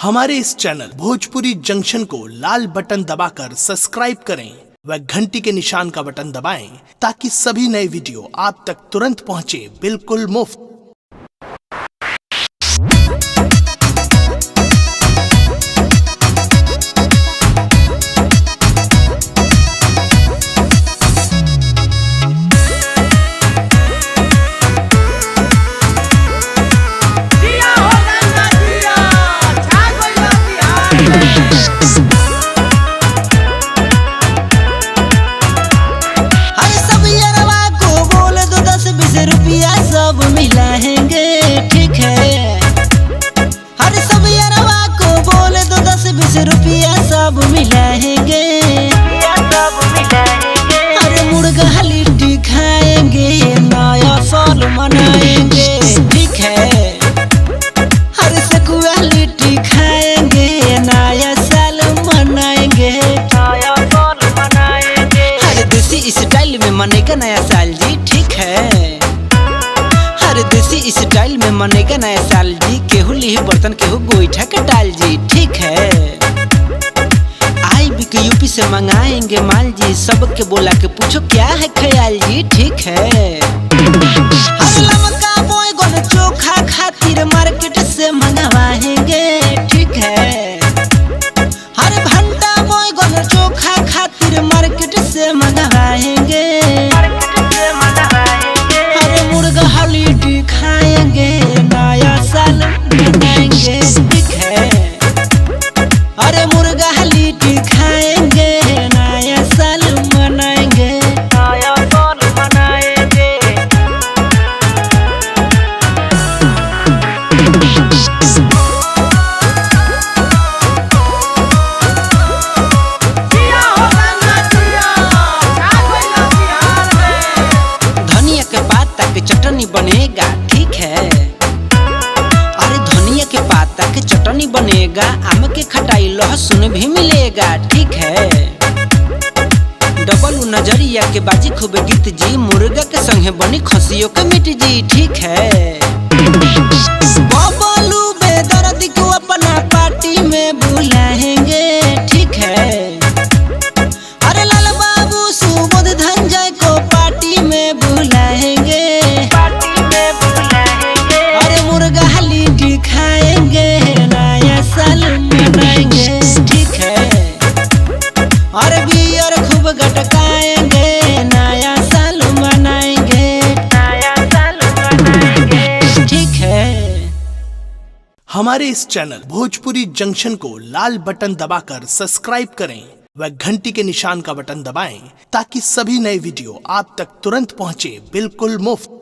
हमारे इस channel Bhojpuri junction को लाल button दबाकर सब्सक्राइब करें व घंटी के निशान का बटन दबाएं ताकि सभी नए वीडियो आप तक तुरंत पहुंचे बिल्कुल मुफ्त। रुपया सब मिलाएंगे, ठीक है। हर सब यारवा को बोले दो 10-20 रुपया सब मिलाएंगे। अरे मुर्गा लिट्टी खाएंगे, नया साल मनाएंगे, ठीक है। हर सकुआ लिट्टी खाएंगे, नया साल मनाएंगे। हर देसी स्टाइल में मनेगा नया साल जी, ठीक है। देसी स्टाइल में मनेगा नया साल जी। केहू ली बर्तन केहू गोईठा का डाल जी, ठीक है। आई भी यूपी से मंगाएंगे माल जी, सबके बोला के पूछो क्या है ख्याल जी, ठीक है। चोखा खातिर मार्केट से मंगवाएंगे, ठीक है। हर भंटा बैगन चोखा खातिर मार्केट से मंगवाएंगे। मुर्गा लिट्टी खाएंगे, नया साल मनाएंगे, ठीक है। अरे मुर्गा लिट्टी खाएंगे, नया साल मनाएंगे, नया साल मनाएंगे। धनिया के पाता के चटनी बनेगा, ठीक है। अरे धनिया के पाता के चटनी बनेगा, आम के खटाई लहसुन भी मिलेगा, ठीक है। डबल नजरिया के बाजी खूब गीत जी, मुर्गा के संगे बनी खसियों के मीट जी, ठीक है। बबलू बेदर्दी को अपना पार्टी में बुलाएंगे, ठीक है। अरे लाल बाबू सुबोध धनंजय को पार्टी में बुलाएंगे। अरे मुर्गा लिट्टी खाएंगे, नया साल मनाएंगे, ठीक है। अरे बियर खूब गटकाएंगे, नया साल मनाएंगे, नया साल मनाएंगे, ठीक है। हमारे इस चैनल भोजपुरी जंक्शन को लाल बटन दबाकर सब्सक्राइब करें व घंटी के निशान का बटन दबाएं ताकि सभी नए वीडियो आप तक तुरंत पहुंचे बिल्कुल मुफ्त।